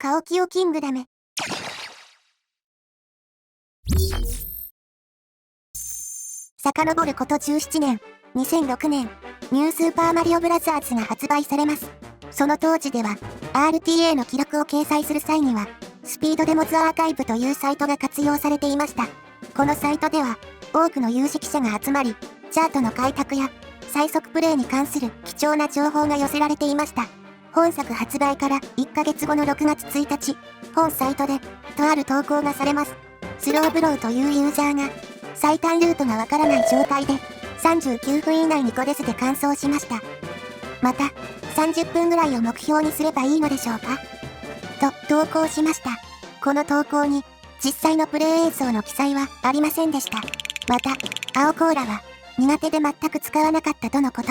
カオキオキングダム。遡ること17年、2006年、ニュースーパーマリオブラザーズが発売されます。その当時では、RTA の記録を掲載する際には、スピードデモズアーカイブというサイトが活用されていました。このサイトでは、多くの有識者が集まり、チャートの開拓や、最速プレイに関する貴重な情報が寄せられていました。本作発売から1ヶ月後の6月1日、本サイトで、とある投稿がされます。スローブローというユーザーが、最短ルートがわからない状態で、39分以内に5レスで完走しました。また、30分ぐらいを目標にすればいいのでしょうかと投稿しました。この投稿に、実際のプレイ映像の記載はありませんでした。また、青コーラは、苦手で全く使わなかったとのこと。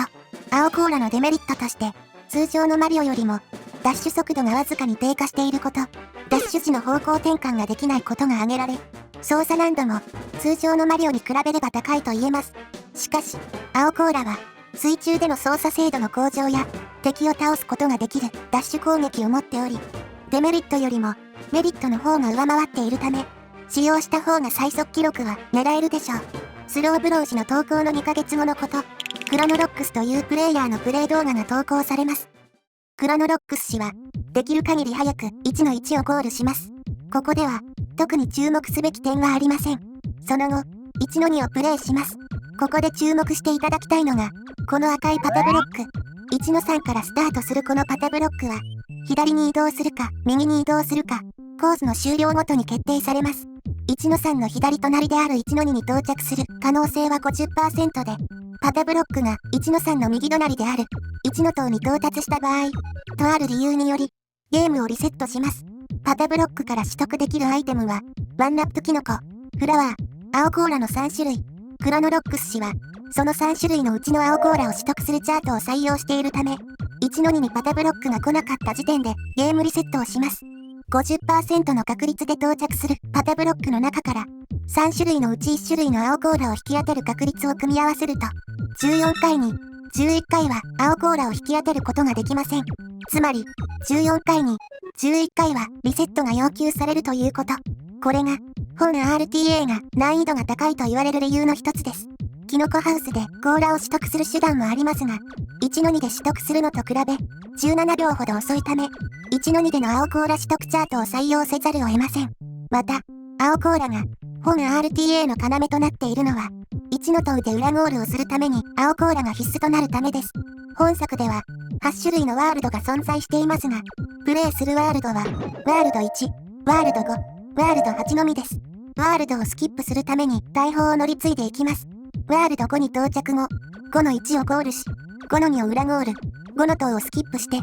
青コーラのデメリットとして、通常のマリオよりも、ダッシュ速度がわずかに低下していること、ダッシュ時の方向転換ができないことが挙げられ、操作難度も、通常のマリオに比べれば高いと言えます。しかし、青コーラは、水中での操作精度の向上や、敵を倒すことができるダッシュ攻撃を持っており、デメリットよりも、メリットの方が上回っているため、使用した方が最速記録は狙えるでしょう。スローブロー氏の投稿の2ヶ月後のこと、クロノロックスというプレイヤーのプレイ動画が投稿されます。クロノロックス氏は、できる限り早く1の1をゴールします。ここでは、特に注目すべき点はありません。その後、1の2をプレイします。ここで注目していただきたいのが、この赤いパタブロック。1の3からスタートするこのパタブロックは、左に移動するか、右に移動するか、コースの終了ごとに決定されます。1の3の左隣である1の2に到着する可能性は 50% で、パタブロックが1の3の右隣である1の塔に到達した場合、とある理由により、ゲームをリセットします。パタブロックから取得できるアイテムは、ワンナップキノコ、フラワー、青コーラの3種類。クロノロックス氏は、その3種類のうちの青コーラを取得するチャートを採用しているため、1の2にパタブロックが来なかった時点でゲームリセットをします。50% の確率で到着するパタブロックの中から、3種類のうち1種類の青コーラを引き当てる確率を組み合わせると、14回に11回は青コーラを引き当てることができません。つまり、14回に11回はリセットが要求されるということ。これが、本 RTA が難易度が高いと言われる理由の一つです。キノコハウスでコーラを取得する手段もありますが、1の2で取得するのと比べ、17秒ほど遅いため、1の2での青コーラ取得チャートを採用せざるを得ません。また、青コーラが、本 RTA の要となっているのは、1の塔で裏ゴールをするために青コーラが必須となるためです。本作では、8種類のワールドが存在していますが、プレイするワールドは、ワールド1、ワールド5、ワールド8のみです。ワールドをスキップするために大砲を乗り継いでいきます。ワールド5に到着後、5の1をゴールし、5の2を裏ゴール、5の塔をスキップして、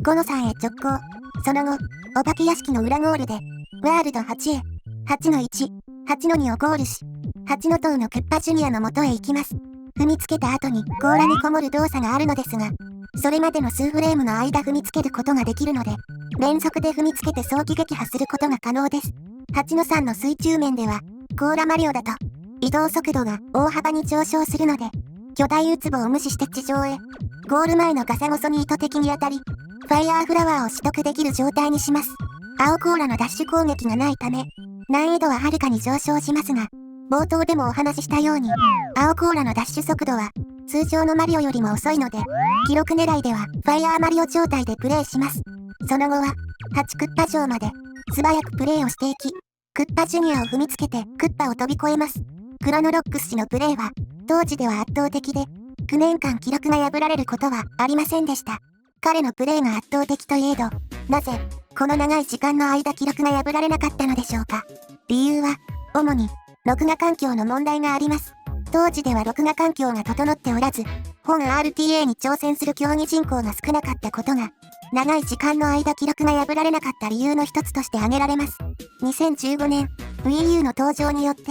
5の3へ直行。その後、お化け屋敷の裏ゴールで、ワールド8へ、8の1、8の2をゴールし、8の塔のクッパジュニアの元へ行きます。踏みつけた後に甲羅にこもる動作があるのですが、それまでの数フレームの間踏みつけることができるので、連続で踏みつけて早期撃破することが可能です。8の3の水中面では、甲羅マリオだと、移動速度が大幅に上昇するので、巨大ウツボを無視して地上へ、ゴール前のガサゴソに意図的に当たり、ファイヤーフラワーを取得できる状態にします。青コーラのダッシュ攻撃がないため、難易度ははるかに上昇しますが、冒頭でもお話ししたように、青コーラのダッシュ速度は、通常のマリオよりも遅いので、記録狙いではファイヤーマリオ状態でプレイします。その後は、8クッパ城まで、素早くプレイをしていき、クッパジュニアを踏みつけてクッパを飛び越えます。クロノロックス氏のプレイは、当時では圧倒的で、9年間記録が破られることはありませんでした。彼のプレイが圧倒的といえど、なぜ、この長い時間の間記録が破られなかったのでしょうか。理由は、主に、録画環境の問題があります。当時では録画環境が整っておらず、本 RTA に挑戦する競技人口が少なかったことが、長い時間の間記録が破られなかった理由の一つとして挙げられます。2015年、Wii U の登場によって、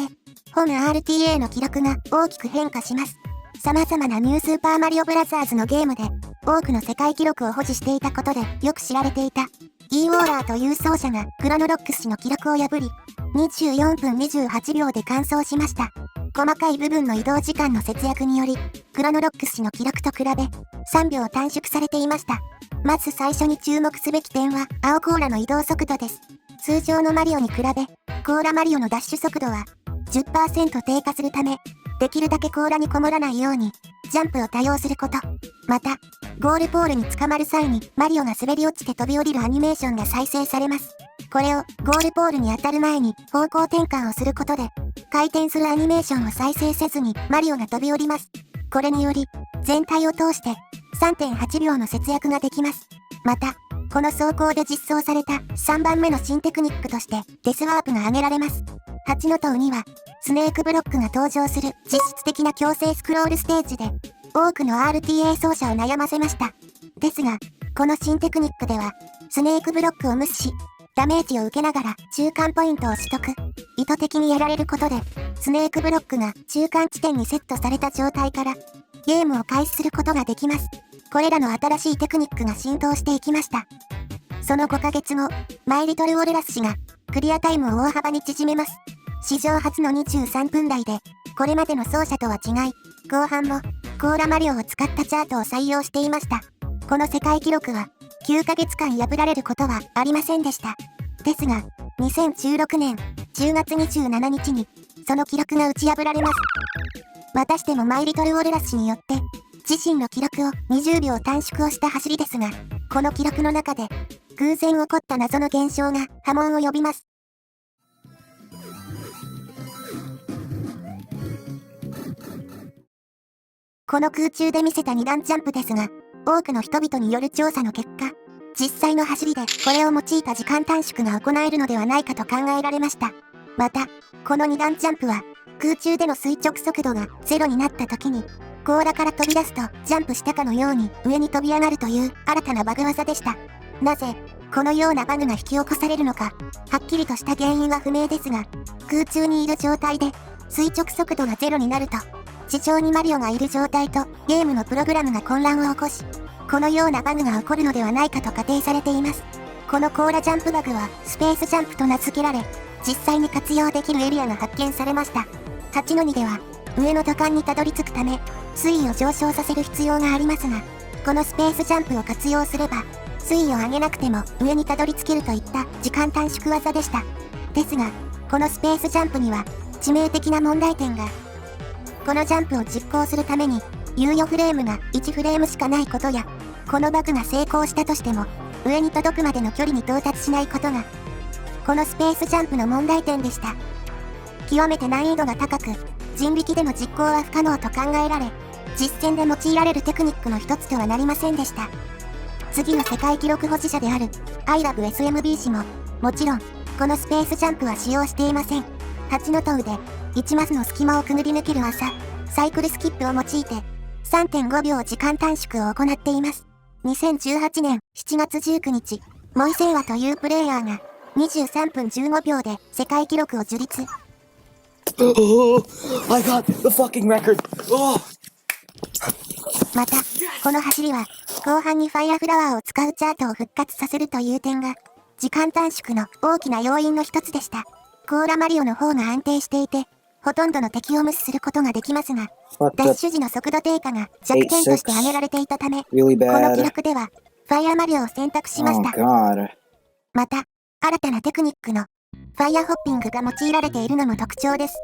本 RTA の記録が大きく変化します。様々なニュースーパーマリオブラザーズのゲームで、多くの世界記録を保持していたことでよく知られていた、E ウォーラーという奏者がクロノロックス氏の記録を破り、24分28秒で完走しました。細かい部分の移動時間の節約により、クロノロックス氏の記録と比べ、3秒短縮されていました。まず最初に注目すべき点は、青コーラの移動速度です。通常のマリオに比べ、コーラマリオのダッシュ速度は 10% 低下するため、できるだけ甲羅にこもらないように、ジャンプを多用すること。また、ゴールポールに捕まる際に、マリオが滑り落ちて飛び降りるアニメーションが再生されます。これを、ゴールポールに当たる前に、方向転換をすることで、回転するアニメーションを再生せずに、マリオが飛び降ります。これにより、全体を通して、3.8 秒の節約ができます。また、この走行で実装された3番目の新テクニックとして、デスワープが挙げられます。8の塔には、スネークブロックが登場する実質的な強制スクロールステージで、多くの RTA 奏者を悩ませました。ですが、この新テクニックでは、スネークブロックを無視し、ダメージを受けながら中間ポイントを取得。意図的にやられることで、スネークブロックが中間地点にセットされた状態から、ゲームを開始することができます。これらの新しいテクニックが浸透していきました。その5ヶ月後、マイリトル・ウォレラス氏が、クリアタイムを大幅に縮めます。史上初の23分台で、これまでの走者とは違い、後半も、コーラマリオを使ったチャートを採用していました。この世界記録は、9ヶ月間破られることはありませんでした。ですが、2016年10月27日に、その記録が打ち破られます。またしてもマイリトル・ウォレラス氏によって、自身の記録を20秒短縮をした走りですが、この記録の中で、偶然起こった謎の現象が波紋を呼びます。この空中で見せた2段ジャンプですが、多くの人々による調査の結果、実際の走りでこれを用いた時間短縮が行えるのではないかと考えられました。また、この2段ジャンプは、空中での垂直速度がゼロになった時に、甲羅から飛び出すとジャンプしたかのように上に飛び上がるという新たなバグ技でした。なぜ、このようなバグが引き起こされるのか、はっきりとした原因は不明ですが、空中にいる状態で垂直速度がゼロになると、地上にマリオがいる状態とゲームのプログラムが混乱を起こし、このようなバグが起こるのではないかと仮定されています。この甲羅ジャンプバグはスペースジャンプと名付けられ、実際に活用できるエリアが発見されました。8の2では、上の土管にたどり着くため、水位を上昇させる必要がありますが、このスペースジャンプを活用すれば、水位を上げなくても上にたどり着けるといった時間短縮技でした。ですが、このスペースジャンプには致命的な問題点が。このジャンプを実行するために、猶予フレームが1フレームしかないことや、このバグが成功したとしても、上に届くまでの距離に到達しないことが、このスペースジャンプの問題点でした。極めて難易度が高く、人力での実行は不可能と考えられ、実戦で用いられるテクニックの一つとはなりませんでした。次の世界記録保持者である ILOVESMB 氏も、もちろん、このスペースジャンプは使用していません。8の塔で、1マスの隙間をくぐり抜ける技、サイクルスキップを用いて、3.5 秒時間短縮を行っています。2018年7月19日、モイセイワというプレイヤーが、23分15秒で世界記録を樹立。Oh, I got the fucking record. Oh. また、この走りは、後半にファイアフラワーを使うチャートを復活させるという点が、時間短縮の大きな要因の一つでした。コーラマリオの方が安定していて、ほとんどの敵を無視することができますが、ダッシュ時の速度低下が弱点として挙げられていたため、この記録では、ファイアマリオを選択しました。また、新たなテクニックの、ファイアホッピングが用いられているのも特徴です。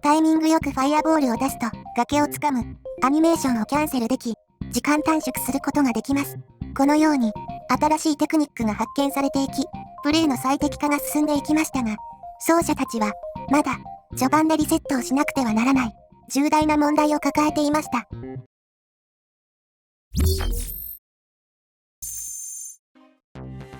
タイミングよくファイアボールを出すと、崖をつかむ、アニメーションをキャンセルでき、時間短縮することができます。このように、新しいテクニックが発見されていき、プレイの最適化が進んでいきましたが、奏者たちは、まだ、序盤でリセットをしなくてはならない、重大な問題を抱えていました。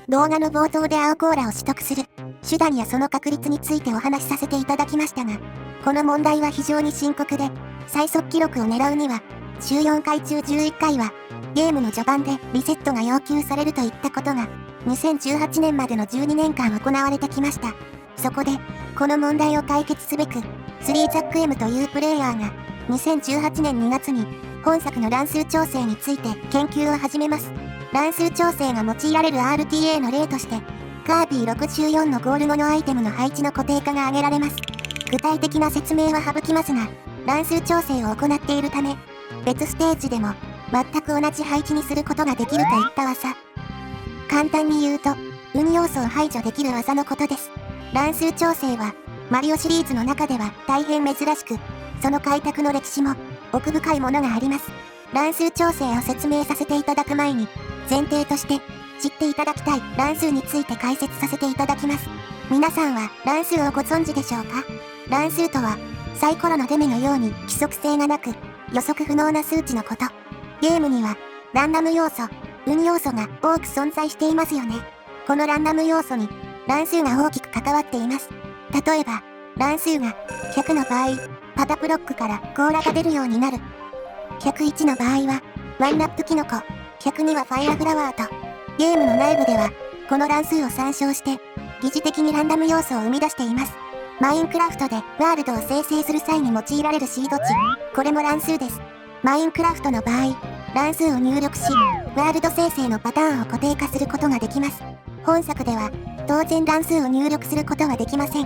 動画の冒頭で青コーラを取得する手段やその確率についてお話しさせていただきましたが、この問題は非常に深刻で、最速記録を狙うには、14回中11回は、ゲームの序盤でリセットが要求されるといったことが、2018年までの12年間行われてきました。そこで、この問題を解決すべく、3ZACKM というプレイヤーが、2018年2月に、本作の乱数調整について研究を始めます。乱数調整が用いられる RTA の例として、カービィ64のゴール後のアイテムの配置の固定化が挙げられます。具体的な説明は省きますが、乱数調整を行っているため、別ステージでも全く同じ配置にすることができるといった技。簡単に言うと、運要素を排除できる技のことです。乱数調整は、マリオシリーズの中では大変珍しく、その開拓の歴史も奥深いものがあります。乱数調整を説明させていただく前に、前提として知っていただきたい乱数について解説させていただきます。皆さんは乱数をご存知でしょうか？乱数とは、サイコロの出目のように規則性がなく、予測不能な数値のこと。ゲームには、ランダム要素、運要素が多く存在していますよね。このランダム要素に、乱数が大きく関わっています。例えば、乱数が100の場合、パタブロックから甲羅が出るようになる。101の場合は、ワンラップキノコ、102はファイアフラワーと、ゲームの内部では、この乱数を参照して、疑似的にランダム要素を生み出しています。マインクラフトでワールドを生成する際に用いられるシード値、これも乱数です。マインクラフトの場合、乱数を入力し、ワールド生成のパターンを固定化することができます。本作では、当然乱数を入力することはできません。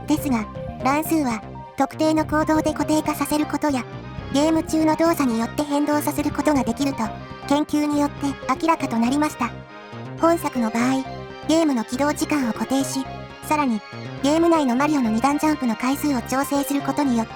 ですが、乱数は、特定の行動で固定化させることや、ゲーム中の動作によって変動させることができると、研究によって明らかとなりました。本作の場合、ゲームの起動時間を固定し、さらに、ゲーム内のマリオの2段ジャンプの回数を調整することによって、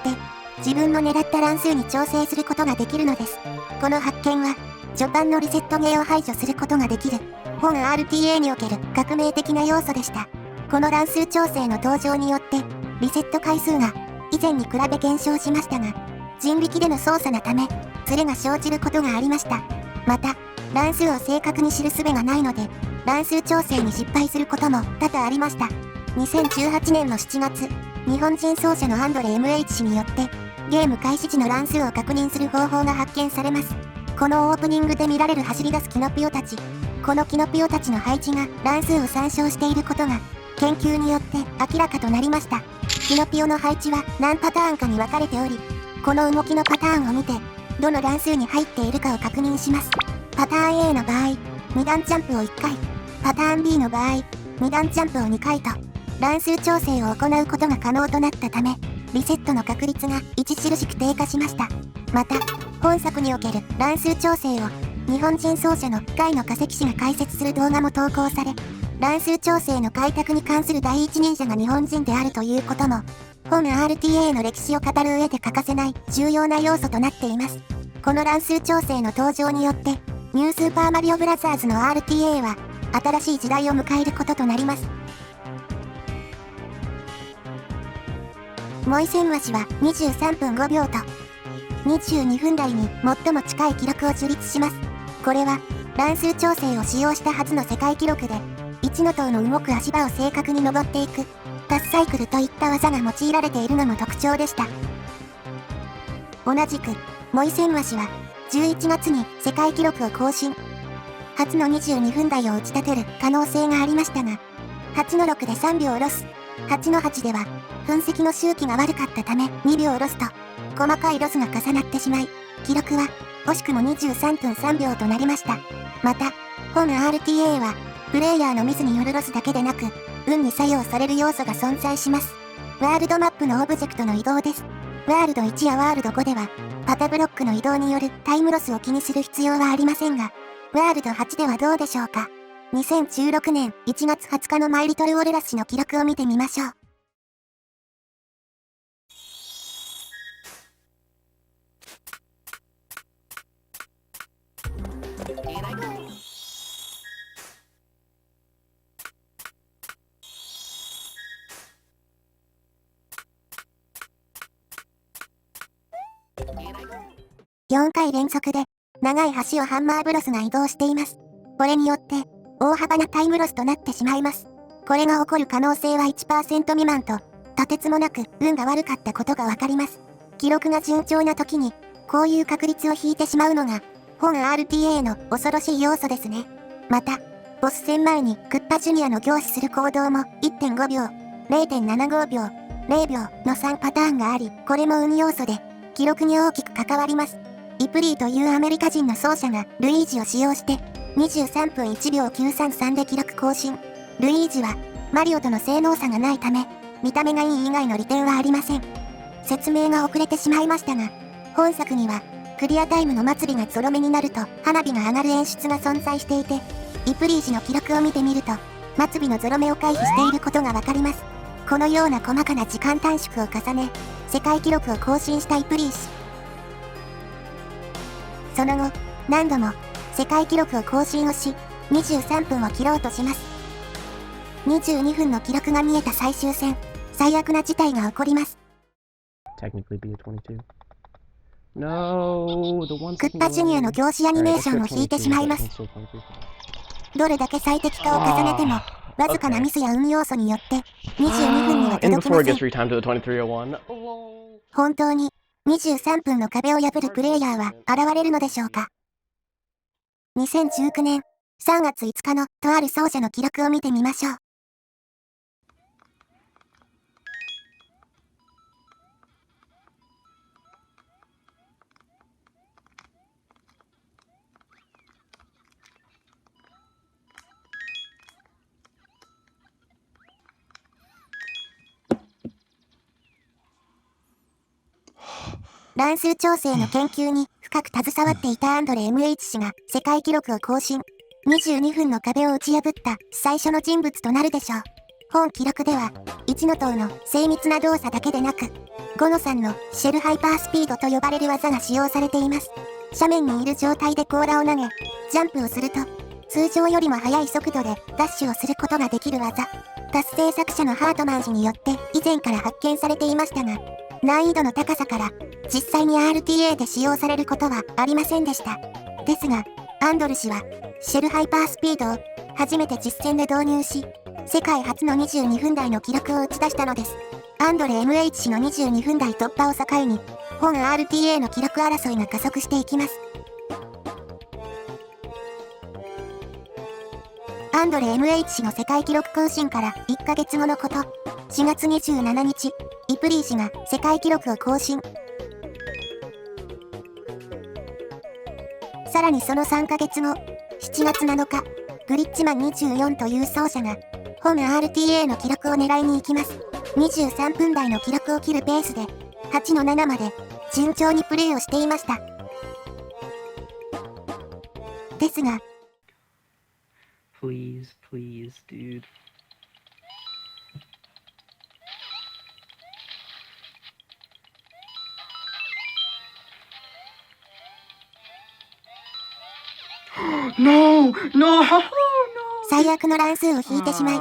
自分の狙った乱数に調整することができるのです。この発見は、序盤のリセットゲーを排除することができる、本 RTA における革命的な要素でした。この乱数調整の登場によって、リセット回数が以前に比べ減少しましたが、人力での操作のため、ズレが生じることがありました。また、乱数を正確に知る術がないので、乱数調整に失敗することも多々ありました。2018年の7月、日本人奏者のアンドレ MH 氏によって、ゲーム開始時の乱数を確認する方法が発見されます。このオープニングで見られる走り出すキノピオたち。このキノピオたちの配置が乱数を参照していることが、研究によって明らかとなりました。キノピオの配置は何パターンかに分かれており、この動きのパターンを見て、どの乱数に入っているかを確認します。パターン A の場合、2段ジャンプを1回、パターン B の場合、2段ジャンプを2回と、乱数調整を行うことが可能となったため、リセットの確率が著しく低下しました。また、本作における乱数調整を、日本人奏者の甲斐野化石氏が解説する動画も投稿され、乱数調整の開拓に関する第一人者が日本人であるということも、本 RTA の歴史を語る上で欠かせない重要な要素となっています。この乱数調整の登場によって、ニュースーパーマリオブラザーズの RTA は、新しい時代を迎えることとなります。モイセンワ氏は23分5秒と、22分台に最も近い記録を樹立します。これは、乱数調整を使用した初の世界記録で、1の塔の動く足場を正確に登っていく、タスサイクルといった技が用いられているのも特徴でした。同じく、モイセンワ氏は、11月に世界記録を更新。初の22分台を打ち立てる可能性がありましたが、8の6で3秒ロス、8の8では、分析の周期が悪かったため2秒ロスと、細かいロスが重なってしまい、記録は惜しくも23分3秒となりました。また、本 RTA は、プレイヤーのミスによるロスだけでなく、運に作用される要素が存在します。ワールドマップのオブジェクトの移動です。ワールド1やワールド5では、パタブロックの移動によるタイムロスを気にする必要はありませんが、ワールド8ではどうでしょうか。2016年1月20日のマイリトルオレラス氏の記録を見てみましょう。4回連続で長い橋をハンマーブロスが移動しています。これによって大幅なタイムロスとなってしまいます。これが起こる可能性は 1% 未満と、とてつもなく運が悪かったことがわかります。記録が順調な時にこういう確率を引いてしまうのが本 RTA の恐ろしい要素ですね。また、ボス戦前にクッパジュニアの凝視する行動も 1.5 秒、0.75 秒、0秒の3パターンがあり、これも運要素で記録に大きく関わります。イプリーというアメリカ人の奏者がルイージを使用して23分1秒933で記録更新。ルイージはマリオとの性能差がないため、見た目がいい以外の利点はありません。説明が遅れてしまいましたが、本作にはクリアタイムの末尾がゾロ目になると花火が上がる演出が存在していて、イプリー氏の記録を見てみると、末尾のゾロ目を回避していることがわかります。このような細かな時間短縮を重ね、世界記録を更新したイプリー氏。その後、何度も世界記録を更新をし、23分を切ろうとします。22分の記録が見えた最終戦、最悪な事態が起こります。Technically be a 22. No, the one クッパジュニアの凝視アニメーションを引いてしまいます。どれだけ最適化を重ねても、わずかなミスや運要素によって22分には And 届き before ま it せ gets ん。 retimed to the 2301. 本当に23分の壁を破るプレイヤーは現れるのでしょうか。2019年3月5日のとある奏者の記録を見てみましょう。乱数調整の研究に深く携わっていたアンドレ MH 氏が世界記録を更新。22分の壁を打ち破った最初の人物となるでしょう。本記録では、1の塔の精密な動作だけでなく、5の3のシェルハイパースピードと呼ばれる技が使用されています。斜面にいる状態で甲羅を投げ、ジャンプをすると、通常よりも速い速度でダッシュをすることができる技。達成作者のハートマン氏によって以前から発見されていましたが、難易度の高さから実際に RTA で使用されることはありませんでした。ですが、アンドル氏はシェルハイパースピードを初めて実戦で導入し、世界初の22分台の記録を打ち出したのです。アンドレ MH 氏の22分台突破を境に、本 RTA の記録争いが加速していきます。アンドレ MH 氏の世界記録更新から1ヶ月後のこと、4月27日、イプリー氏が世界記録を更新。さらにその3ヶ月後、7月7日、グリッチマン24という奏者が、本 RTA の記録を狙いに行きます。23分台の記録を切るペースで、8の7まで順調にプレーをしていました。ですが、Please, please, dude. No! No! No! 最悪の乱数を引いてしま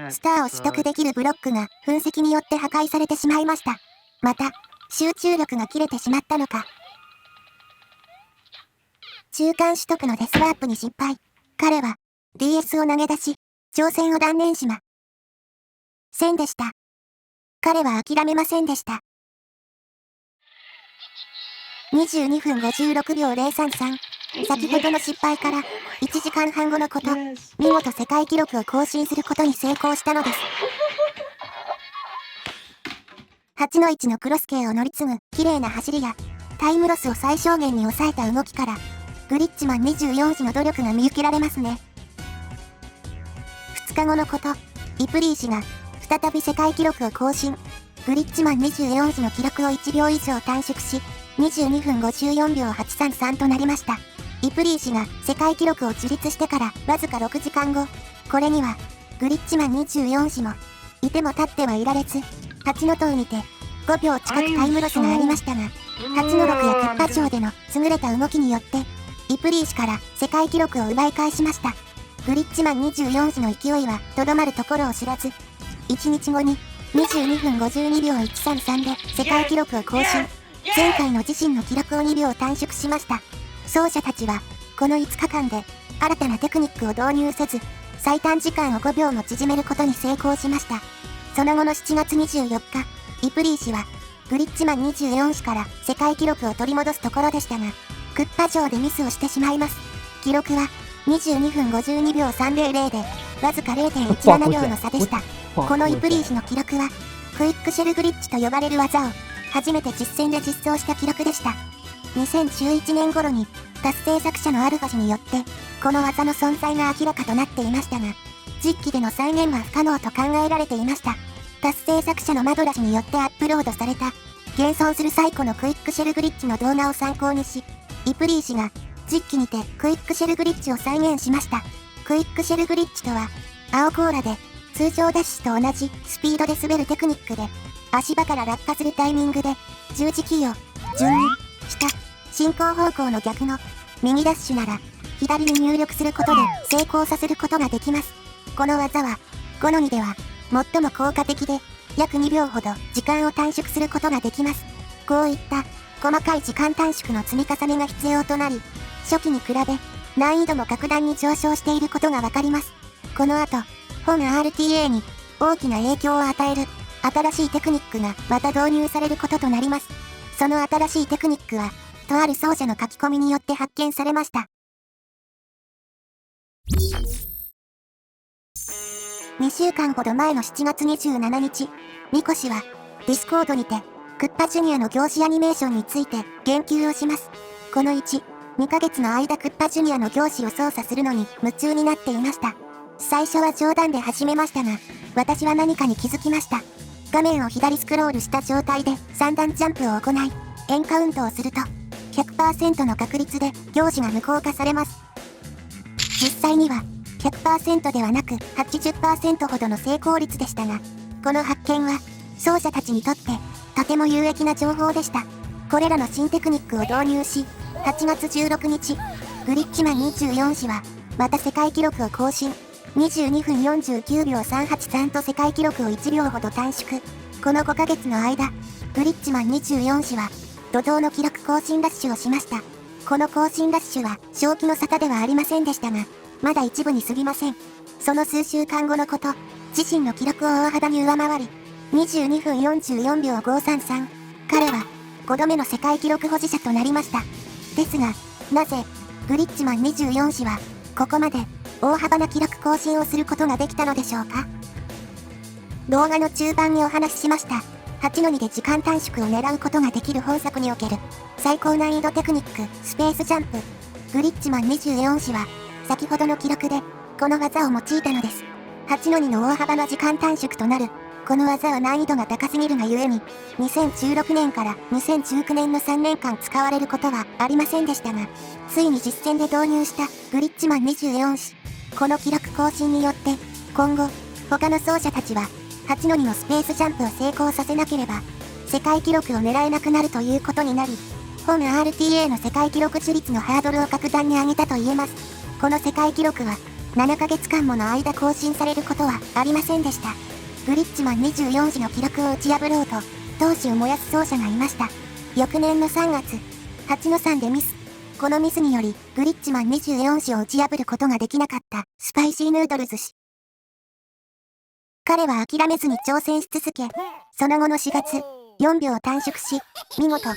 い、スターを取得できるブロックが噴石によって破壊されてしまいました。また、集中力が切れてしまったのか。中間取得のデスワープに失敗。彼は DS を投げ出し、挑戦を断念しませんでした。彼は諦めませんでした。22分56秒033。先ほどの失敗から1時間半後のこと、見事世界記録を更新することに成功したのです。8の1のクロス系を乗り継ぐ綺麗な走りや、タイムロスを最小限に抑えた動きから、グリッチマン24時の努力が見受けられますね。2日後のこと、イプリー氏が再び世界記録を更新。グリッチマン24時の記録を1秒以上短縮し、22分54秒833となりました。イプリー氏が世界記録を樹立してからわずか6時間後、これにはグリッチマン24時もいても立ってはいられず、8の塔にて5秒近くタイムロスがありましたが、8の6やクッパ城での優れた動きによってイプリー氏から世界記録を奪い返しました。グリッチマン24時の勢いはとどまるところを知らず、1日後に22分52秒133で世界記録を更新。前回の自身の記録を2秒短縮しました。奏者たちはこの5日間で新たなテクニックを導入せず、最短時間を5秒も縮めることに成功しました。その後の7月24日、イプリー氏はグリッチマン24氏から世界記録を取り戻すところでしたが、クッパ城でミスをしてしまいます。記録は22分52秒300で、わずか 0.17 秒の差でした。このイプリー氏の記録は、クイックシェルグリッチと呼ばれる技を、初めて実戦で実装した記録でした。2011年頃に、達成作者のアルファ氏によって、この技の存在が明らかとなっていましたが、実機での再現は不可能と考えられていました。達成作者のマドラ氏によってアップロードされた、現存する最古のクイックシェルグリッチの動画を参考にし、リプリー氏が実機にてクイックシェルブリッジを再現しました。クイックシェルブリッジとは、青コーラで通常ダッシュと同じスピードで滑るテクニックで、足場から落下するタイミングで十字キーを順に下、進行方向の逆の右ダッシュなら左に入力することで成功させることができます。この技は5の2では最も効果的で約2秒ほど時間を短縮することができます。こういった細かい時間短縮の積み重ねが必要となり、初期に比べ難易度も格段に上昇していることがわかります。この後、本 RTA に大きな影響を与える新しいテクニックがまた導入されることとなります。その新しいテクニックは、とある奏者の書き込みによって発見されました。2週間ほど前の7月27日、ミコ氏は、ディスコードにて、クッパジュニアの凝視アニメーションについて言及をします。この1、2ヶ月の間クッパジュニアの凝視を操作するのに夢中になっていました。最初は冗談で始めましたが、私は何かに気づきました。画面を左スクロールした状態で3段ジャンプを行い、エンカウントをすると、100% の確率で凝視が無効化されます。実際には、100% ではなく 80% ほどの成功率でしたが、この発見は、奏者たちにとって、とても有益な情報でした。これらの新テクニックを導入し、8月16日、グリッチマン24氏は、また世界記録を更新。22分49秒383と世界記録を1秒ほど短縮。この5ヶ月の間、グリッチマン24氏は、怒涛の記録更新ラッシュをしました。この更新ラッシュは、正気の沙汰ではありませんでしたが、まだ一部に過ぎません。その数週間後のこと、自身の記録を大幅に上回り、22分44秒533。彼は、5度目の世界記録保持者となりました。ですが、なぜ、グリッチマン24氏は、ここまで、大幅な記録更新をすることができたのでしょうか。動画の中盤にお話ししました。8の2で時間短縮を狙うことができる本作における、最高難易度テクニック、スペースジャンプ。グリッチマン24氏は、先ほどの記録で、この技を用いたのです。8の2の大幅な時間短縮となる、この技は難易度が高すぎるがゆえに、2016年から2019年の3年間使われることはありませんでしたが、ついに実戦で導入したグリッチマン24氏。この記録更新によって、今後、他の奏者たちは、8の2のスペースジャンプを成功させなければ、世界記録を狙えなくなるということになり、本 RTA の世界記録樹立のハードルを格段に上げたと言えます。この世界記録は、7ヶ月間もの間更新されることはありませんでした。グリッチマン24氏の記録を打ち破ろうと、闘志を燃やす奏者がいました。翌年の3月、8の3でミス。このミスにより、グリッチマン24氏を打ち破ることができなかった、スパイシーヌードルズ氏。彼は諦めずに挑戦し続け、その後の4月、4秒短縮し、見事、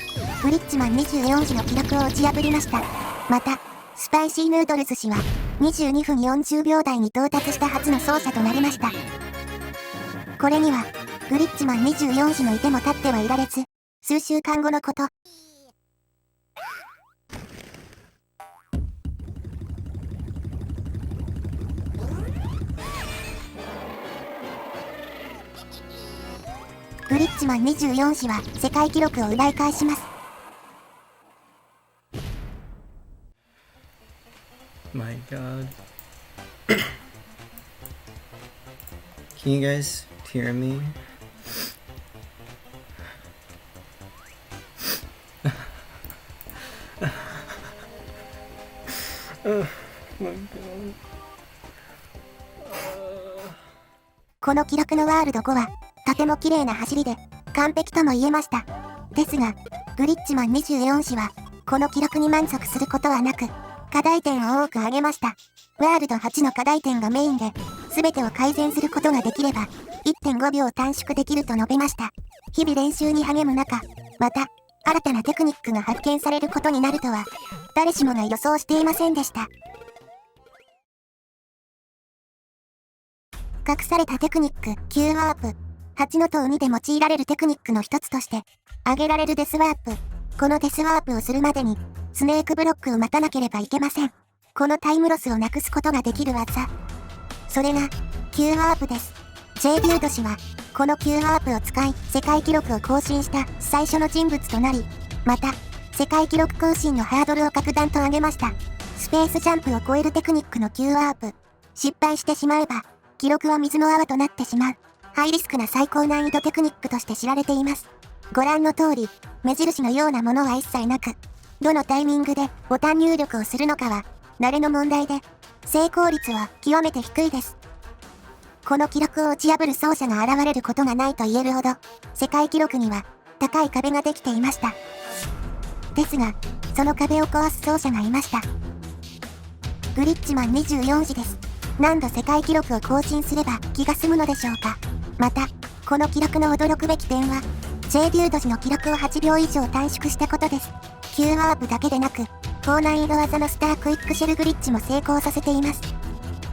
グリッチマン24氏の記録を打ち破りました。また、スパイシーヌードルズ氏は、22分40秒台に到達した初の奏者となりました。これには、グリッチマン24氏のいても立ってはいられず、数週間後のこと。グリッチマン24氏は世界記録を奪い返します。My God. Can you guys hear me? Oh my God. この記録のワールド5は、とても綺麗な走りで、完璧とも言えました。ですが、グリッチマン24氏は、この記録に満足することはなく、課題点を多く挙げました。ワールド8の課題点がメインで、全てを改善することができれば、1.5 秒短縮できると述べました。日々練習に励む中、また、新たなテクニックが発見されることになるとは、誰しもが予想していませんでした。隠されたテクニック、Q ワープ。8の塔2で用いられるテクニックの一つとして、挙げられるデスワープ。このデスワープをするまでに、スネークブロックを待たなければいけません。このタイムロスをなくすことができる技。それが、Q ワープです。J ビュード氏は、この Q ワープを使い、世界記録を更新した最初の人物となり、また、世界記録更新のハードルを格段と上げました。スペースジャンプを超えるテクニックの急ワープ。失敗してしまえば、記録は水の泡となってしまう。ハイリスクな最高難易度テクニックとして知られています。ご覧の通り、目印のようなものは一切なく、どのタイミングでボタン入力をするのかは、慣れの問題で、成功率は極めて低いです。この記録を打ち破る奏者が現れることがないと言えるほど、世界記録には高い壁ができていました。ですが、その壁を壊す奏者がいました。グリッチマン24時です。何度世界記録を更新すれば気が済むのでしょうか。また、この記録の驚くべき点は、J デュード氏の記録を8秒以上短縮したことです。急ワープだけでなく、高難易度技のスタークイックシェルグリッチも成功させています。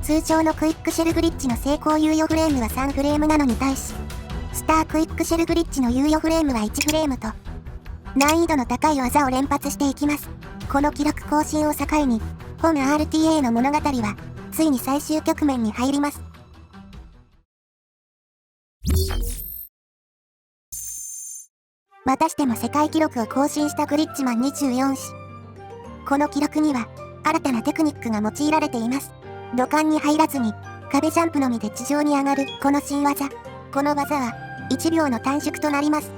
通常のクイックシェルグリッチの成功猶予フレームは3フレームなのに対し、スタークイックシェルグリッチの猶予フレームは1フレームと、難易度の高い技を連発していきます。この記録更新を境に、本 RTA の物語は、ついに最終局面に入ります。またしても世界記録を更新したグリッチマン24氏。この記録には、新たなテクニックが用いられています。土管に入らずに、壁ジャンプのみで地上に上がるこの新技。この技は、1秒の短縮となります。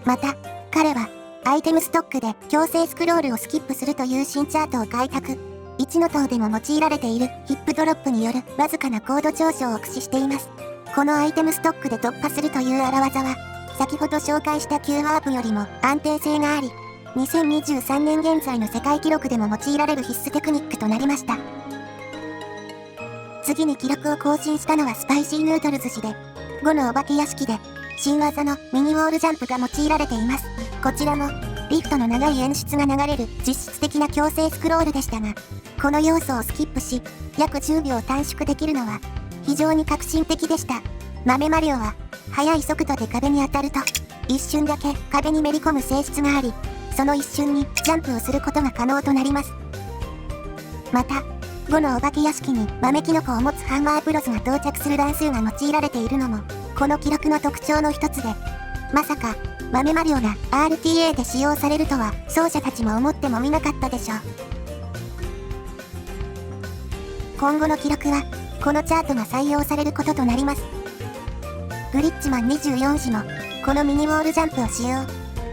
また、彼は、アイテムストックで強制スクロールをスキップするという新チャートを開拓。1の塔でも用いられているヒップドロップによるわずかな高度上昇を駆使しています。このアイテムストックで突破するという荒技は、先ほど紹介した急ワープよりも安定性があり、2023年現在の世界記録でも用いられる必須テクニックとなりました。次に記録を更新したのはスパイシーヌードルズ氏で、5のお化け屋敷で、新技のミニウォールジャンプが用いられています。こちらも、リフトの長い演出が流れる実質的な強制スクロールでしたが、この要素をスキップし、約10秒短縮できるのは、非常に革新的でした。豆マリオは、速い速度で壁に当たると、一瞬だけ壁にめり込む性質があり、その一瞬にジャンプをすることが可能となります。また、5のお化け屋敷に豆キノコを持つハンマーブロスが到着する段数が用いられているのも、この記録の特徴の一つで、まさか、豆マリオが RTA で使用されるとは奏者たちも思ってもみなかったでしょう。今後の記録は、このチャートが採用されることとなります。グリッチマン24氏も、このミニウォールジャンプを使用。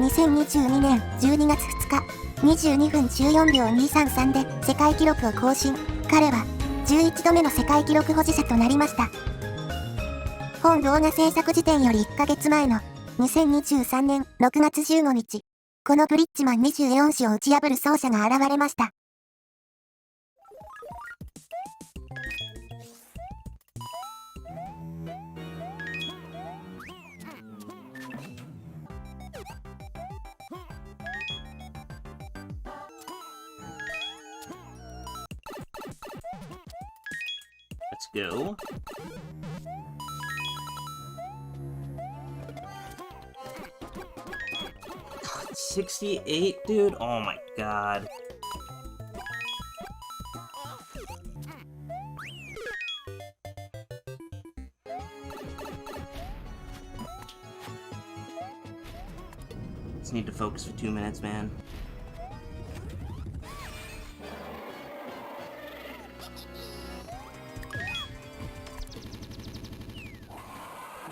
2022年12月2日、22分14秒233で世界記録を更新。彼は、11度目の世界記録保持者となりました。本動画制作時点より1ヶ月前の2023年6月15日、このグリッチマン24氏を打ち破る奏者が現れました。Let's go. God, 68, dude. Oh my god. Just need to focus for 2 minutes, man.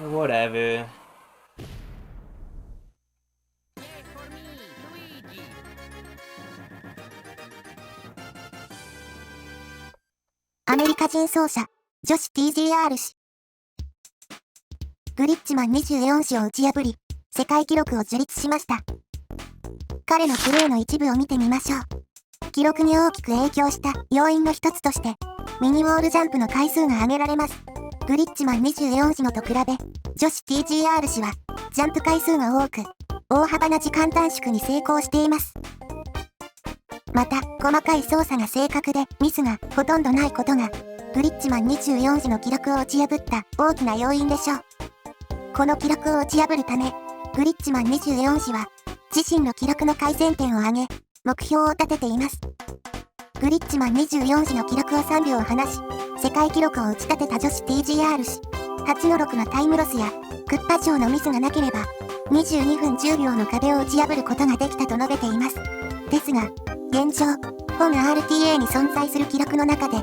Whatever. アメリカ人奏者、女子 TGR 氏。グリッチマン24氏を打ち破り、世界記録を樹立しました。彼のプレーの一部を見てみましょう。記録に大きく影響した要因の一つとして、ミニウォールジャンプの回数が挙げられます。グリッチマン24氏のと比べ、女子 TGR 氏は、ジャンプ回数が多く、大幅な時間短縮に成功しています。また、細かい操作が正確でミスがほとんどないことが、グリッチマン24氏の記録を打ち破った大きな要因でしょう。この記録を打ち破るため、グリッチマン24氏は、自身の記録の改善点を挙げ、目標を立てています。グリッチマン24氏の記録を3秒離し、世界記録を打ち立てた女子 TGR 氏、8の6のタイムロスや、クッパ上のミスがなければ、22分10秒の壁を打ち破ることができたと述べています。ですが、現状、本 RTA に存在する記録の中で、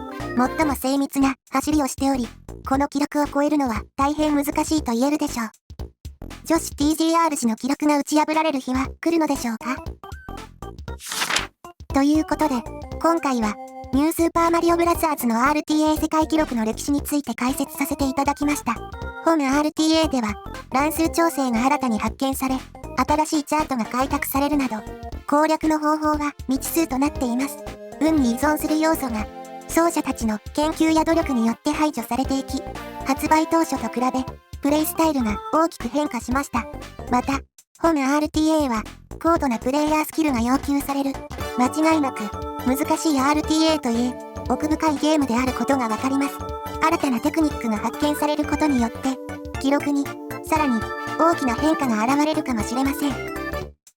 最も精密な走りをしており、この記録を超えるのは大変難しいと言えるでしょう。女子 TGR 誌の記録が打ち破られる日は来るのでしょうか？ということで、今回は、ニュースーパーマリオブラザーズの RTA 世界記録の歴史について解説させていただきました。本 RTA では、乱数調整が新たに発見され、新しいチャートが開拓されるなど、攻略の方法が未知数となっています。運に依存する要素が、奏者たちの研究や努力によって排除されていき、発売当初と比べ、プレイスタイルが大きく変化しました。また、本 RTA は、高度なプレイヤースキルが要求される、間違いなく、難しい RTA という、奥深いゲームであることがわかります。新たなテクニックが発見されることによって、記録に、さらに、大きな変化が現れるかもしれません。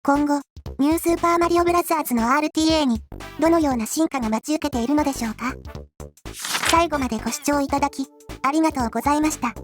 今後、ニュースーパーマリオブラザーズの RTA に、どのような進化が待ち受けているのでしょうか。最後までご視聴いただき、ありがとうございました。